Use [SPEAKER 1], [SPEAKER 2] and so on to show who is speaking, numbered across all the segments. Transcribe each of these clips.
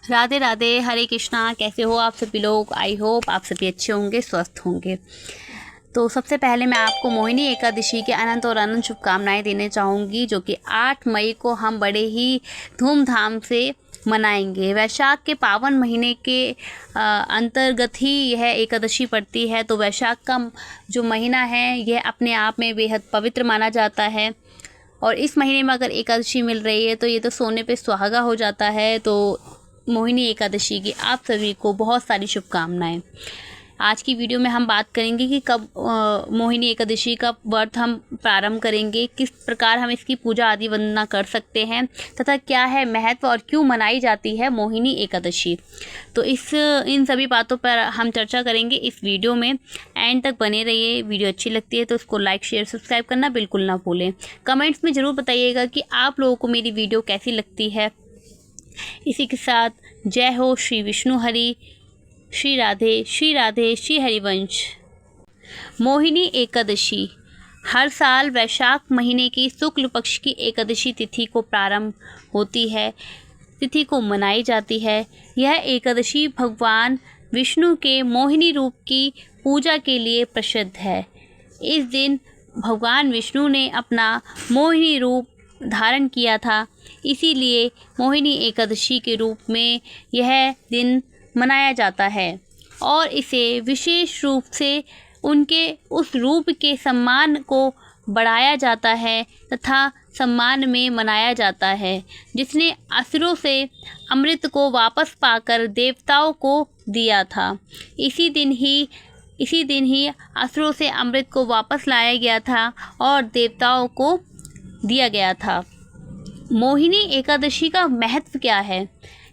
[SPEAKER 1] राधे राधे, हरे कृष्णा। कैसे हो आप सभी लोग? आई होप आप सभी अच्छे होंगे, स्वस्थ होंगे। तो सबसे पहले मैं आपको मोहिनी एकादशी के अनंत और अनंत शुभकामनाएं देने चाहूँगी, जो कि 8 मई को हम बड़े ही धूमधाम से मनाएंगे। वैशाख के पावन महीने के अंतर्गत ही यह एकादशी पड़ती है। तो वैशाख का जो महीना है यह अपने आप में बेहद पवित्र माना जाता है, और इस महीने में अगर एकादशी मिल रही है तो ये तो सोने पे सुहागा हो जाता है। तो मोहिनी एकादशी की आप सभी को बहुत सारी शुभकामनाएं। आज की वीडियो में हम बात करेंगे कि कब मोहिनी एकादशी का व्रत हम प्रारंभ करेंगे, किस प्रकार हम इसकी पूजा आदि वंदना कर सकते हैं, तथा क्या है महत्व और क्यों मनाई जाती है मोहिनी एकादशी। तो इन सभी बातों पर हम चर्चा करेंगे इस वीडियो में। एंड तक बने रहिए। वीडियो अच्छी लगती है तो उसको लाइक शेयर सब्सक्राइब करना बिल्कुल ना भूलें। कमेंट्स में ज़रूर बताइएगा कि आप लोगों को मेरी वीडियो कैसी लगती है। इसी के साथ जय हो श्री विष्णु हरि, श्री राधे श्री हरिवंश। मोहिनी एकादशी हर साल वैशाख महीने की शुक्ल पक्ष की एकादशी तिथि को प्रारंभ होती है, तिथि को मनाई जाती है। यह एकादशी भगवान विष्णु के मोहिनी रूप की पूजा के लिए प्रसिद्ध है। इस दिन भगवान विष्णु ने अपना मोहिनी रूप धारण किया था, इसीलिए मोहिनी एकादशी के रूप में यह दिन मनाया जाता है, और इसे विशेष रूप से उनके उस रूप के सम्मान को बढ़ाया जाता है तथा सम्मान में मनाया जाता है, जिसने असुरों से अमृत को वापस पाकर देवताओं को दिया था। इसी दिन ही असुरों से अमृत को वापस लाया गया था और देवताओं को दिया गया था। मोहिनी एकादशी का महत्व क्या है?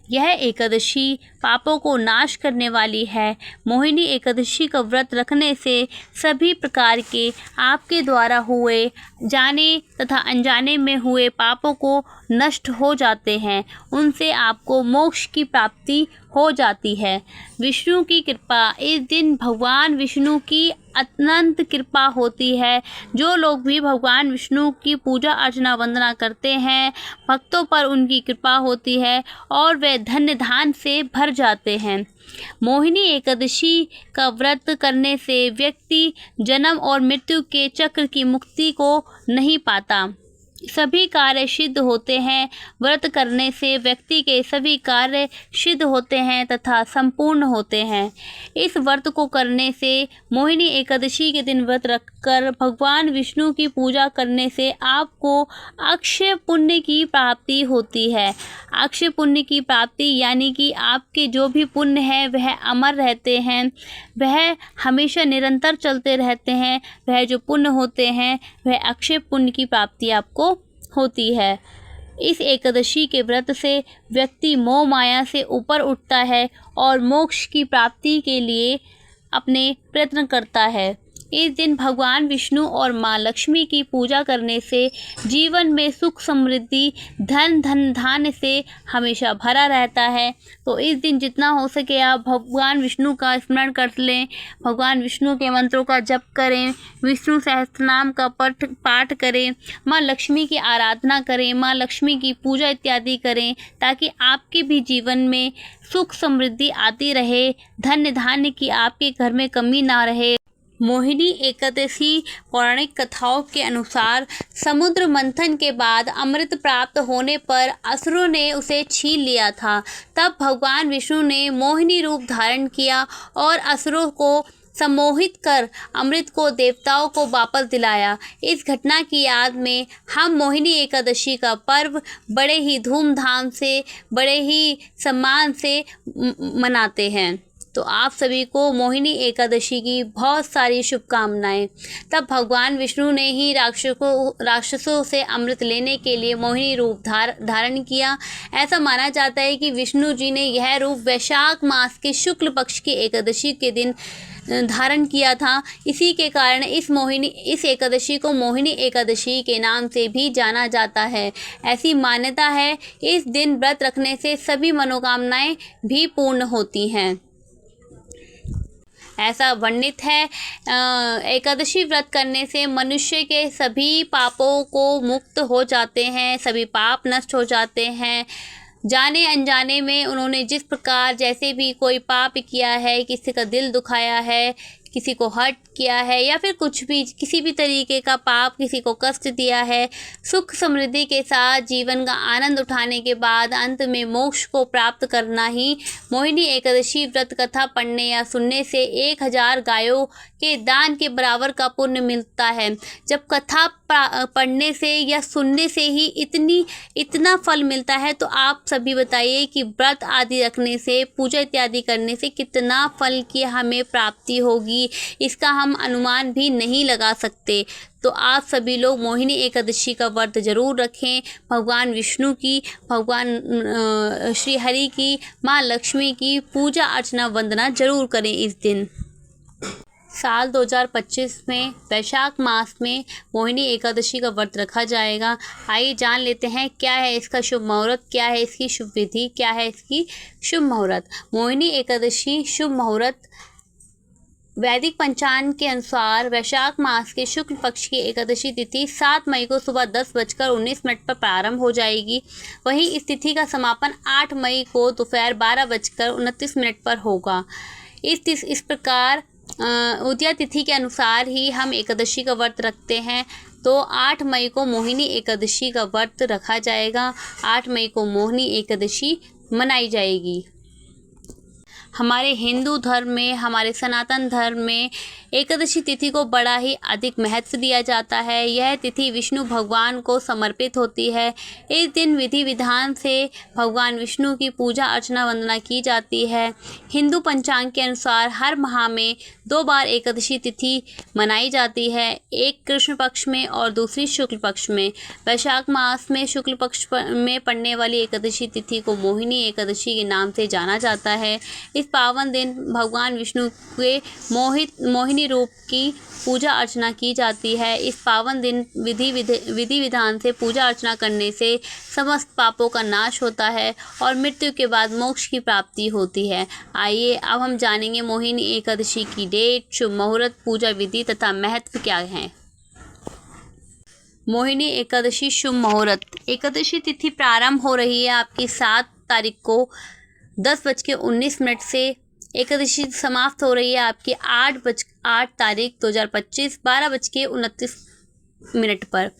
[SPEAKER 1] यह एकादशी पापों को नाश करने वाली है। मोहिनी एकादशी का व्रत रखने से सभी प्रकार के आपके द्वारा हुए जाने तथा अनजाने में हुए पापों को नष्ट हो जाते हैं, उनसे आपको मोक्ष की प्राप्ति हो जाती है। विष्णु की कृपा, इस दिन भगवान विष्णु की अनंत कृपा होती है। जो लोग भी भगवान विष्णु की पूजा अर्चना वंदना करते हैं, भक्तों पर उनकी कृपा होती है और वे धन्य धान से भर जाते हैं। मोहिनी एकादशी का व्रत करने से व्यक्ति जन्म और मृत्यु के चक्र की मुक्ति को नहीं पाता, सभी कार्य सिद्ध होते हैं। व्रत करने से व्यक्ति के सभी कार्य सिद्ध होते हैं तथा संपूर्ण होते हैं। इस व्रत को करने से, मोहिनी एकादशी के दिन व्रत रखकर भगवान विष्णु की पूजा करने से आपको अक्षय पुण्य की प्राप्ति होती है। अक्षय पुण्य की प्राप्ति यानी कि आपके जो भी पुण्य है वह अमर रहते हैं, वह हमेशा निरंतर चलते रहते हैं। वह जो पुण्य होते हैं वह अक्षय पुण्य की प्राप्ति आपको होती है। इस एकादशी के व्रत से व्यक्ति मोह माया से ऊपर उठता है और मोक्ष की प्राप्ति के लिए अपने प्रयत्न करता है। इस दिन भगवान विष्णु और माँ लक्ष्मी की पूजा करने से जीवन में सुख समृद्धि धन धान्य से हमेशा भरा रहता है। तो इस दिन जितना हो सके आप भगवान विष्णु का स्मरण कर लें, भगवान विष्णु के मंत्रों का जप करें, विष्णु सहस्त्रनाम का पाठ करें, माँ लक्ष्मी की आराधना करें, माँ लक्ष्मी की पूजा इत्यादि करें, ताकि आपके भी जीवन में सुख समृद्धि आती रहे, धन्य धान्य की आपके घर में कमी ना रहे। मोहिनी एकादशी पौराणिक कथाओं के अनुसार समुद्र मंथन के बाद अमृत प्राप्त होने पर असुरों ने उसे छीन लिया था। तब भगवान विष्णु ने मोहिनी रूप धारण किया और असुरों को सम्मोहित कर अमृत को देवताओं को वापस दिलाया। इस घटना की याद में हम मोहिनी एकादशी का पर्व बड़े ही धूमधाम से, बड़े ही सम्मान से मनाते हैं। तो आप सभी को मोहिनी एकादशी की बहुत सारी शुभकामनाएं। तब भगवान विष्णु ने ही राक्षसों से अमृत लेने के लिए मोहिनी रूप धारण किया। ऐसा माना जाता है कि विष्णु जी ने यह रूप वैशाख मास के शुक्ल पक्ष की एकादशी के दिन धारण किया था। इसी के कारण इस एकादशी को मोहिनी एकादशी के नाम से भी जाना जाता है। ऐसी मान्यता है, इस दिन व्रत रखने से सभी मनोकामनाएं भी पूर्ण होती हैं। ऐसा वर्णित है, एकादशी व्रत करने से मनुष्य के सभी पापों को मुक्त हो जाते हैं, सभी पाप नष्ट हो जाते हैं, जाने अनजाने में उन्होंने जिस प्रकार जैसे भी कोई पाप किया है, किसी का दिल दुखाया है, किसी को हर्ट किया है या फिर कुछ भी किसी भी तरीके का पाप किसी को कष्ट दिया है, सुख समृद्धि के साथ जीवन का आनंद उठाने के बाद अंत में मोक्ष को प्राप्त करना ही मोहिनी एकादशी व्रत कथा पढ़ने या सुनने से 1000 गायों के दान के बराबर का पुण्य मिलता है। जब कथा पढ़ने से या सुनने से ही इतना फल मिलता है तो आप सभी बताइए कि व्रत आदि रखने से, पूजा इत्यादि करने से कितना फल की हमें प्राप्ति होगी, इसका हम अनुमान भी नहीं लगा सकते। तो आप सभी लोग मोहिनी एकादशी का व्रत जरूर रखें। भगवान विष्णु की, भगवान श्री हरि की, माँ लक्ष्मी की पूजा अर्चना वंदना जरूर करें इस दिन। साल 2025 में वैशाख मास में मोहिनी एकादशी का व्रत रखा जाएगा। आइए जान लेते हैं क्या है इसका शुभ मुहूर्त, क्या है इसकी शुभ विधि, क्या है इसकी शुभ मुहूर्त। मोहिनी एकादशी शुभ मुहूर्त वैदिक पंचांग के अनुसार वैशाख मास के शुक्ल पक्ष की एकादशी तिथि 7 मई को सुबह 10:19 पर प्रारंभ हो जाएगी। वहीं इस तिथि का समापन 8 मई को दोपहर 12:29 पर होगा। इस प्रकार उदया तिथि के अनुसार ही हम एकादशी का व्रत रखते हैं। तो 8 मई को मोहिनी एकादशी का व्रत रखा जाएगा। 8 मई को मोहिनी एकादशी मनाई जाएगी। हमारे हिंदू धर्म में, हमारे सनातन धर्म में एकादशी तिथि को बड़ा ही अधिक महत्व दिया जाता है। यह तिथि विष्णु भगवान को समर्पित होती है। इस दिन विधि विधान से भगवान विष्णु की पूजा अर्चना वंदना की जाती है। हिंदू पंचांग के अनुसार हर माह में 2 बार एकादशी तिथि मनाई जाती है, एक कृष्ण पक्ष में और दूसरी शुक्ल पक्ष में। वैशाख मास में शुक्ल पक्ष में पड़ने वाली एकादशी तिथि को मोहिनी एकादशी के नाम से जाना जाता है। इस पावन दिन भगवान विष्णु के मोहिनी रूप की पूजा अर्चना की जाती है। इस पावन दिन विधि विधान से पूजा अर्चना करने से समस्त पापों का नाश होता है और मृत्यु के बाद मोक्ष की प्राप्ति होती है। आइए अब हम जानेंगे मोहिनी एकादशी की डेट, शुभ मुहूर्त, पूजा विधि तथा महत्व क्या है। मोहिनी एकादशी शुभ मुहूर्त। एकादशी तिथि प्रारंभ हो रही है आपकी 7 तारीख को 10:19 से। एकादशी समाप्त हो रही है आपकी 8 तारीख 2025 12:29 पर।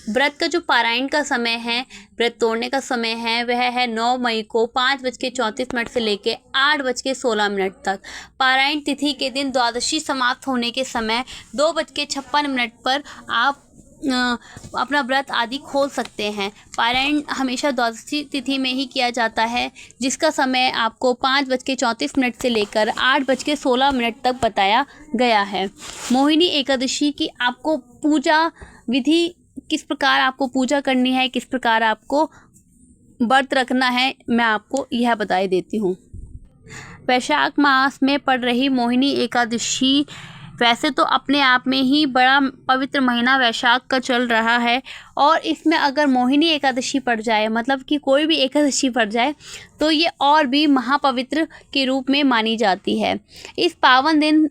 [SPEAKER 1] व्रत का जो पारायण का समय है, व्रत तोड़ने का समय है, वह है 9 मई को 5:34 से लेकर 8:16 तक। पारायण तिथि के दिन द्वादशी समाप्त होने के समय 2:56 पर आप अपना व्रत आदि खोल सकते हैं। पारायण हमेशा द्वादशी तिथि में ही किया जाता है, जिसका समय आपको 5:34 से लेकर 8:16 तक बताया गया है। मोहिनी एकादशी की आपको पूजा विधि, किस प्रकार आपको पूजा करनी है, किस प्रकार आपको व्रत रखना है, मैं आपको यह बता देती हूँ। वैशाख मास में पड़ रही मोहिनी एकादशी वैसे तो अपने आप में ही बड़ा पवित्र महीना वैशाख का चल रहा है, और इसमें अगर मोहिनी एकादशी पड़ जाए, मतलब कि कोई भी एकादशी पड़ जाए, तो ये और भी महापवित्र के रूप में मानी जाती है। इस पावन दिन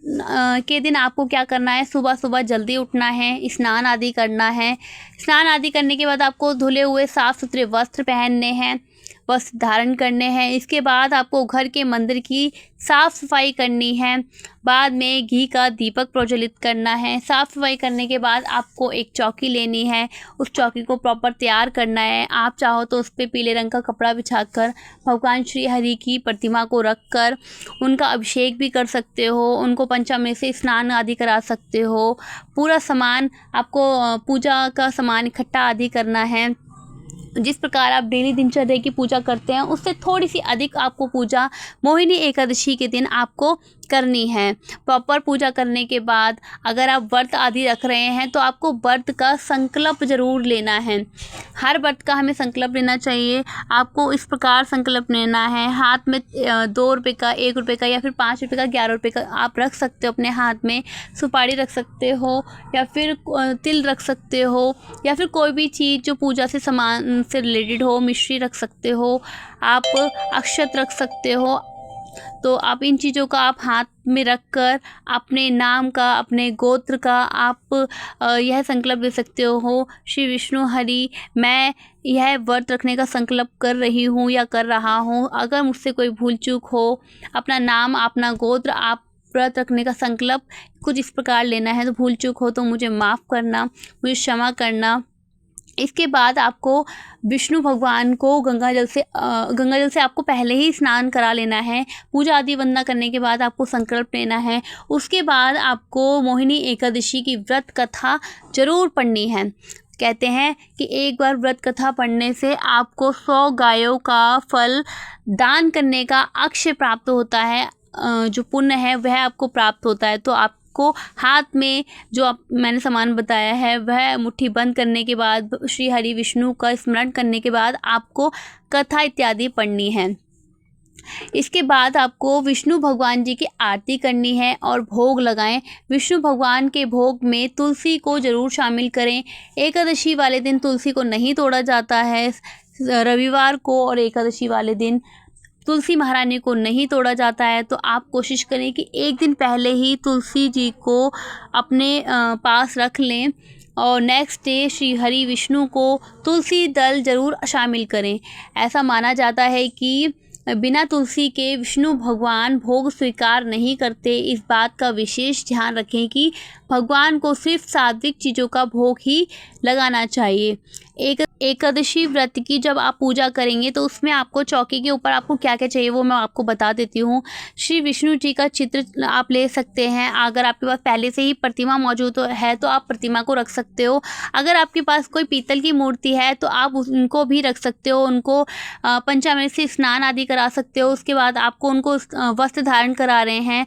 [SPEAKER 1] के दिन आपको क्या करना है, सुबह सुबह जल्दी उठना है, स्नान आदि करना है। स्नान आदि करने के बाद आपको धुले हुए साफ़ सुथरे वस्त्र पहनने हैं, वस्त्र धारण करने हैं। इसके बाद आपको घर के मंदिर की साफ़ सफाई करनी है। बाद में घी का दीपक प्रज्वलित करना है। साफ़ सफाई करने के बाद आपको एक चौकी लेनी है, उस चौकी को प्रॉपर तैयार करना है। आप चाहो तो उस पर पीले रंग का कपड़ा बिछाकर भगवान श्री हरि की प्रतिमा को रखकर उनका अभिषेक भी कर सकते हो, उनको पंचामृत से स्नान आदि करा सकते हो। पूरा सामान आपको, पूजा का सामान इकट्ठा आदि करना है। जिस प्रकार आप डेली दिनचर्या की पूजा करते हैं, उससे थोड़ी सी अधिक आपको पूजा मोहिनी एकादशी के दिन आपको करनी है। प्रॉपर पूजा करने के बाद अगर आप व्रत आदि रख रहे हैं तो आपको व्रत का संकल्प ज़रूर लेना है। हर व्रत का हमें संकल्प लेना चाहिए। आपको इस प्रकार संकल्प लेना है, हाथ में 2 रुपये का, 1 रुपये का या फिर 5 रुपये का, 11 रुपये का आप रख सकते हो अपने हाथ में। सुपारी रख सकते हो या फिर तिल रख सकते हो या फिर कोई भी चीज़ जो पूजा से सामान से रिलेटेड हो, मिश्री रख सकते हो, आप अक्षत रख सकते हो। तो आप इन चीज़ों का आप हाथ में रखकर अपने नाम का, अपने गोत्र का आप यह संकल्प ले सकते हो, श्री विष्णु हरि मैं यह व्रत रखने का संकल्प कर रही हूँ या कर रहा हूँ। अगर मुझसे कोई भूल चूक हो, अपना नाम, अपना गोत्र, आप व्रत रखने का संकल्प कुछ इस प्रकार लेना है, तो भूल चूक हो तो मुझे माफ़ करना, मुझे क्षमा करना। इसके बाद आपको विष्णु भगवान को गंगा जल से आपको पहले ही स्नान करा लेना है। पूजा आदि वंदना करने के बाद आपको संकल्प लेना है। उसके बाद आपको मोहिनी एकादशी की व्रत कथा जरूर पढ़नी है। कहते हैं कि एक बार व्रत कथा पढ़ने से आपको 100 गायों का फल दान करने का अक्षय प्राप्त होता है। जो पुण्य है वह आपको प्राप्त होता है। तो आपको हाथ में जो मैंने सामान बताया है वह मुट्ठी बंद करने के बाद श्री हरि विष्णु का स्मरण करने के बाद आपको कथा इत्यादि पढ़नी है। इसके बाद आपको विष्णु भगवान जी की आरती करनी है और भोग लगाएं। विष्णु भगवान के भोग में तुलसी को ज़रूर शामिल करें। एकादशी वाले दिन तुलसी को नहीं तोड़ा जाता है। रविवार को और एकादशी वाले दिन तुलसी महारानी को नहीं तोड़ा जाता है। तो आप कोशिश करें कि एक दिन पहले ही तुलसी जी को अपने पास रख लें और नेक्स्ट डे श्री हरि विष्णु को तुलसी दल ज़रूर शामिल करें। ऐसा माना जाता है कि बिना तुलसी के विष्णु भगवान भोग स्वीकार नहीं करते। इस बात का विशेष ध्यान रखें कि भगवान को सिर्फ सात्विक चीज़ों का भोग ही लगाना चाहिए। एकादशी व्रत की जब आप पूजा करेंगे तो उसमें आपको चौकी के ऊपर आपको क्या क्या चाहिए वो मैं आपको बता देती हूँ। श्री विष्णु जी का चित्र आप ले सकते हैं। अगर आपके पास पहले से ही प्रतिमा मौजूद है तो आप प्रतिमा को रख सकते हो। अगर आपके पास कोई पीतल की मूर्ति है तो आप उनको भी रख सकते हो। उनको पंचामृत से स्नान आदि करा सकते हो। उसके बाद आपको उनको वस्त्र धारण करा रहे हैं।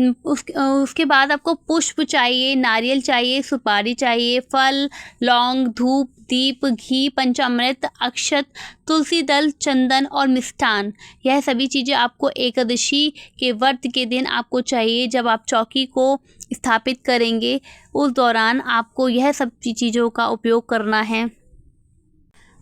[SPEAKER 1] उसके बाद आपको पुष्प चाहिए, नारियल चाहिए, सुपारी चाहिए, फल, लौंग, धूप, दीप, घी, पंचामृत, अक्षत, तुलसी दल, चंदन और मिष्ठान। यह सभी चीज़ें आपको एकादशी के व्रत के दिन आपको चाहिए। जब आप चौकी को स्थापित करेंगे उस दौरान आपको यह सब चीज़ों का उपयोग करना है।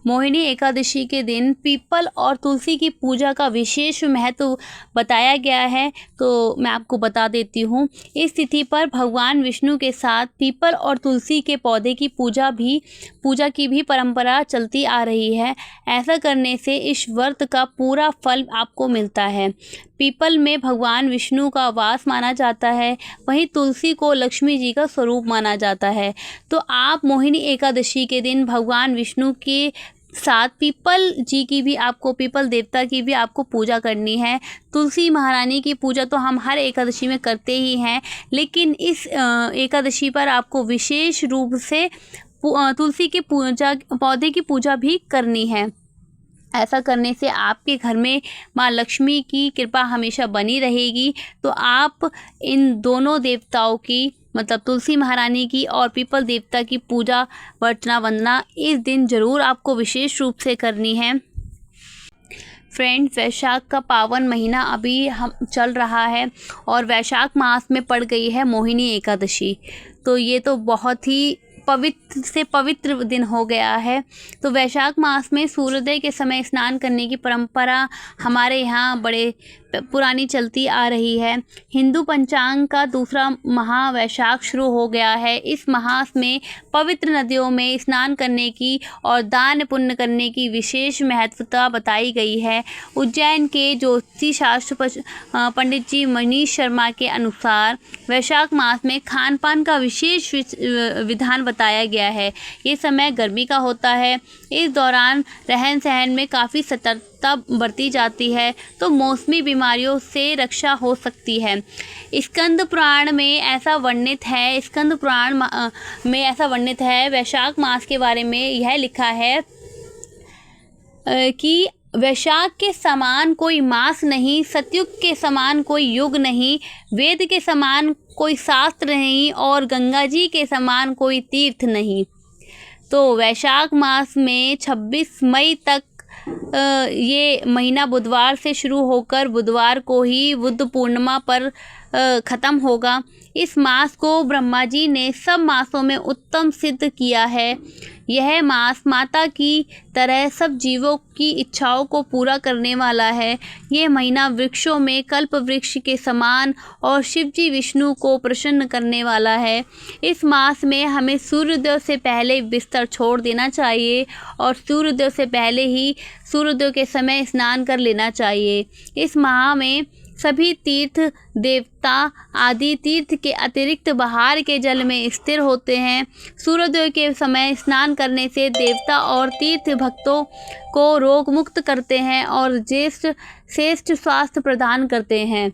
[SPEAKER 1] मोहिनी एकादशी के दिन पीपल और तुलसी की पूजा का विशेष महत्व बताया गया है, तो मैं आपको बता देती हूँ। इस तिथि पर भगवान विष्णु के साथ पीपल और तुलसी के पौधे की पूजा की भी परंपरा चलती आ रही है। ऐसा करने से इस व्रत का पूरा फल आपको मिलता है। पीपल में भगवान विष्णु का वास माना जाता है, वहीं तुलसी को लक्ष्मी जी का स्वरूप माना जाता है। तो आप मोहिनी एकादशी के दिन भगवान विष्णु के साथ पीपल जी की भी आपको, पीपल देवता की भी आपको पूजा करनी है। तुलसी महारानी की पूजा तो हम हर एकादशी में करते ही हैं, लेकिन इस एकादशी पर आपको विशेष रूप से तुलसी की पूजा, पौधे की पूजा भी करनी है। ऐसा करने से आपके घर में माँ लक्ष्मी की कृपा हमेशा बनी रहेगी। तो आप इन दोनों देवताओं की, मतलब तुलसी महारानी की और पीपल देवता की पूजा अर्चना वंदना इस दिन ज़रूर आपको विशेष रूप से करनी है। फ्रेंड्स, वैशाख का पावन महीना अभी हम चल रहा है और वैशाख मास में पड़ गई है मोहिनी एकादशी। तो ये तो बहुत ही पवित्र से पवित्र दिन हो गया है। तो वैशाख मास में सूर्योदय के समय स्नान करने की परंपरा हमारे यहाँ बड़े पुरानी चलती आ रही है। हिंदू पंचांग का दूसरा माह वैशाख शुरू हो गया है। इस माह में पवित्र नदियों में स्नान करने की और दान पुण्य करने की विशेष महत्वता बताई गई है। उज्जैन के ज्योतिष शास्त्र पंडित जी मनीष शर्मा के अनुसार वैशाख मास में खान पान का विशेष विधान बताया गया है। ये समय गर्मी का होता है। इस दौरान रहन सहन में काफ़ी सतर्कता बरती जाती है, तो मौसमी बीमारियों से रक्षा हो सकती है। स्कंद पुराण में ऐसा वर्णित है, वैशाख मास के बारे में यह लिखा है कि वैशाख के समान कोई मास नहीं, सतयुग के समान कोई युग नहीं, वेद के समान कोई शास्त्र नहीं और गंगा जी के समान कोई तीर्थ नहीं। तो वैशाख मास में 26 मई तक ये महीना बुधवार से शुरू होकर बुधवार को ही बुद्ध पूर्णिमा पर ख़त्म होगा। इस मास को ब्रह्मा जी ने सब मासों में उत्तम सिद्ध किया है। यह मास माता की तरह सब जीवों की इच्छाओं को पूरा करने वाला है। ये महीना वृक्षों में कल्प वृक्ष के समान और शिव जी विष्णु को प्रसन्न करने वाला है। इस मास में हमें सूर्योदय से पहले बिस्तर छोड़ देना चाहिए और सूर्योदय से पहले ही सूर्योदय के समय स्नान कर लेना चाहिए। इस माह में सभी तीर्थ देवता आदि तीर्थ के अतिरिक्त बाहर के जल में स्थिर होते हैं। सूर्योदय के समय स्नान करने से देवता और तीर्थ भक्तों को रोग मुक्त करते हैं और श्रेष्ठ स्वास्थ्य प्रदान करते हैं।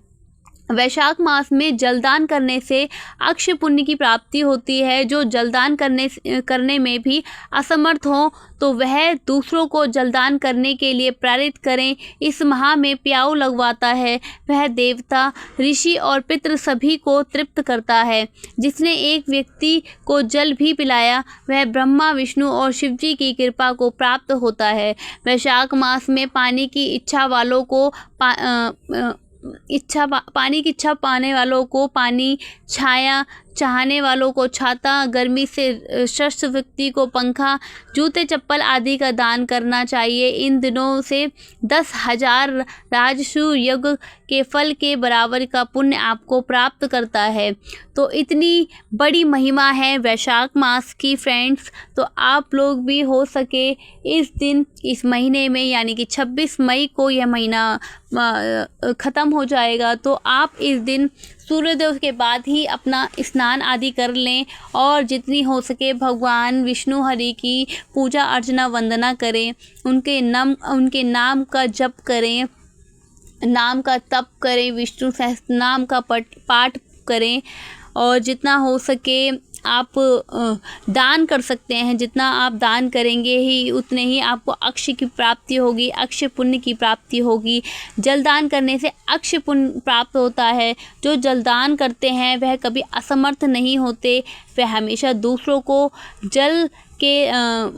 [SPEAKER 1] वैशाख मास में जलदान करने से अक्षय पुण्य की प्राप्ति होती है। जो जलदान करने में भी असमर्थ हो तो वह दूसरों को जलदान करने के लिए प्रेरित करें। इस माह में प्याऊ लगवाता है वह देवता, ऋषि और पितृ सभी को तृप्त करता है। जिसने एक व्यक्ति को जल भी पिलाया वह ब्रह्मा, विष्णु और शिव जी की कृपा को प्राप्त होता है। वैशाख मास में पानी की इच्छा पाने वालों को पानी, छाया चाहने वालों को छाता, गर्मी से स्वस्थ व्यक्ति को पंखा, जूते चप्पल आदि का दान करना चाहिए। इन दिनों से 10,000 राजसूय यज्ञ के फल के बराबर का पुण्य आपको प्राप्त करता है। तो इतनी बड़ी महिमा है वैशाख मास की फ्रेंड्स। तो आप लोग भी हो सके इस दिन, इस महीने में यानी कि 26 मई को यह महीना ख़त्म हो जाएगा, तो आप इस दिन सूर्योदय के बाद ही अपना स्नान आदि कर लें और जितनी हो सके भगवान विष्णु हरि की पूजा अर्चना वंदना करें, उनके नाम का जप करें, नाम का तप करें, विष्णु सहस्त्र नाम का पाठ करें और जितना हो सके आप दान कर सकते हैं। जितना आप दान करेंगे ही उतने ही आपको अक्षय की प्राप्ति होगी, अक्षय पुण्य की प्राप्ति होगी। जलदान करने से अक्षय पुण्य प्राप्त होता है। जो जलदान करते हैं वह कभी असमर्थ नहीं होते, वह हमेशा दूसरों को जल के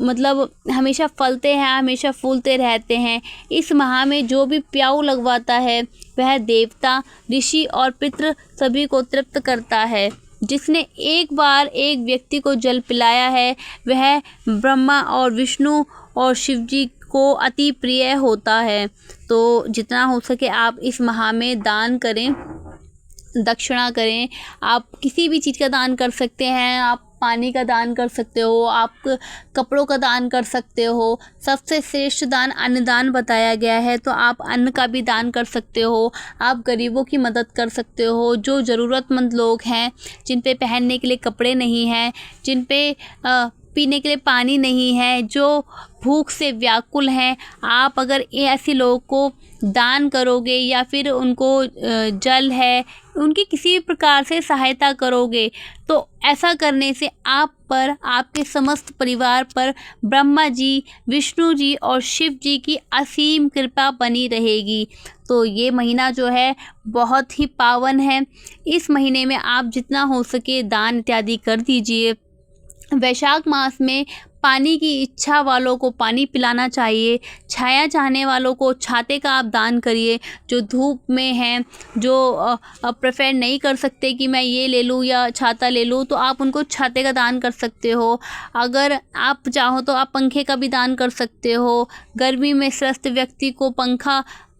[SPEAKER 1] मतलब हमेशा फलते हैं, हमेशा फूलते रहते हैं। इस माह में जो भी प्याऊ लगवाता है वह देवता, ऋषि और पितृ सभी को तृप्त करता है। जिसने एक बार एक व्यक्ति को जल पिलाया है वह ब्रह्मा और विष्णु और शिव जी को अति प्रिय होता है। तो जितना हो सके आप इस माह में दान करें, दक्षिणा करें। आप किसी भी चीज़ का दान कर सकते हैं। आप पानी का दान कर सकते हो, आप कपड़ों का दान कर सकते हो। सबसे श्रेष्ठ दान अन्नदान बताया गया है, तो आप अन्न का भी दान कर सकते हो। आप गरीबों की मदद कर सकते हो। जो ज़रूरतमंद लोग हैं, जिन पे पहनने के लिए कपड़े नहीं हैं, जिन पे पीने के लिए पानी नहीं है, जो भूख से व्याकुल हैं, आप अगर ऐसे लोगों को दान करोगे या फिर उनको जल है, उनकी किसी भी प्रकार से सहायता करोगे, तो ऐसा करने से आप पर, आपके समस्त परिवार पर ब्रह्मा जी, विष्णु जी और शिव जी की असीम कृपा बनी रहेगी। तो ये महीना जो है बहुत ही पावन है। इस महीने में आप जितना हो सके दान इत्यादि कर दीजिए। वैशाख मास में पानी की इच्छा वालों को पानी पिलाना चाहिए। छाया चाहने वालों को छाते का आप दान करिए। जो धूप में हैं, जो प्रेफर नहीं कर सकते कि मैं ये ले लूँ या छाता ले लूँ, तो आप उनको छाते का दान कर सकते हो। अगर आप चाहो तो आप पंखे का भी दान कर सकते हो। गर्मी में स्वस्थ व्यक्ति को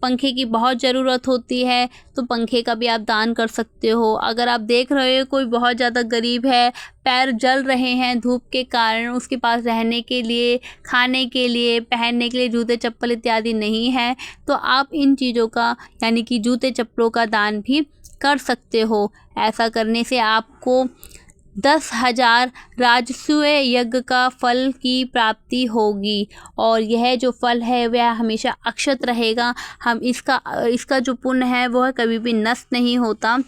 [SPEAKER 1] पंखे की बहुत ज़रूरत होती है, तो पंखे का भी आप दान कर सकते हो। अगर आप देख रहे हो कोई बहुत ज़्यादा गरीब है, पैर जल रहे हैं धूप के कारण, उसके पास रहने के लिए, खाने के लिए, पहनने के लिए जूते चप्पल इत्यादि नहीं है, तो आप इन चीज़ों का यानी कि जूते चप्पलों का दान भी कर सकते हो। ऐसा करने से आपको 10,000 राजसूय यज्ञ का फल की प्राप्ति होगी और यह जो फल है वह हमेशा अक्षत रहेगा। हम इसका जो पुण्य है वह कभी भी नष्ट नहीं होता।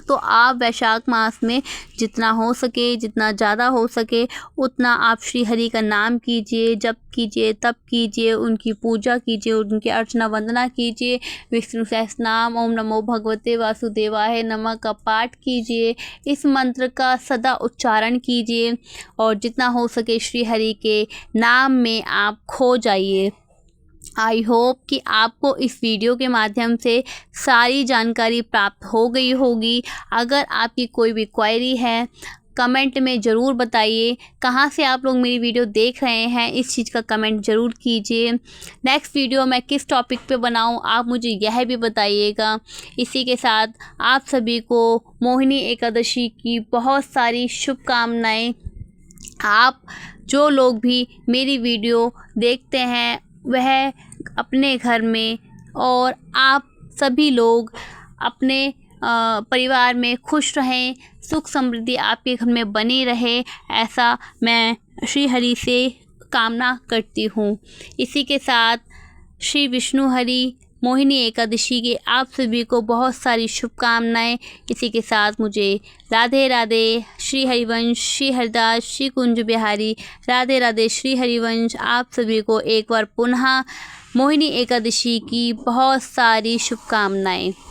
[SPEAKER 1] तो आप वैशाख मास में जितना हो सके, जितना ज़्यादा हो सके उतना आप श्री हरि का नाम कीजिए, जप कीजिए, तप कीजिए, उनकी पूजा कीजिए, उनकी अर्चना वंदना कीजिए। विष्णु सहस्रनाम, ओम नमो भगवते वासुदेवाय नमः का पाठ कीजिए। इस मंत्र का सदा उच्चारण कीजिए और जितना हो सके श्री हरि के नाम में आप खो जाइए। आई होप कि आपको इस वीडियो के माध्यम से सारी जानकारी प्राप्त हो गई होगी। अगर आपकी कोई भी क्वेरी है कमेंट में ज़रूर बताइए। कहाँ से आप लोग मेरी वीडियो देख रहे हैं इस चीज़ का कमेंट ज़रूर कीजिए। नेक्स्ट वीडियो मैं किस टॉपिक पे बनाऊं आप मुझे यह भी बताइएगा। इसी के साथ आप सभी को मोहिनी एकादशी की बहुत सारी शुभकामनाएं। आप जो लोग भी मेरी वीडियो देखते हैं वह अपने घर में और आप सभी लोग अपने परिवार में खुश रहें, सुख समृद्धि आपके घर में बनी रहे, ऐसा मैं श्री हरि से कामना करती हूँ। इसी के साथ श्री विष्णु हरि मोहिनी एकादशी के आप सभी को बहुत सारी शुभकामनाएं। इसी के साथ मुझे राधे राधे। श्री हरिवंश, श्री हरिदास, श्री कुंज बिहारी, राधे राधे श्री हरिवंश। आप सभी को एक बार पुनः मोहिनी एकादशी की बहुत सारी शुभकामनाएं।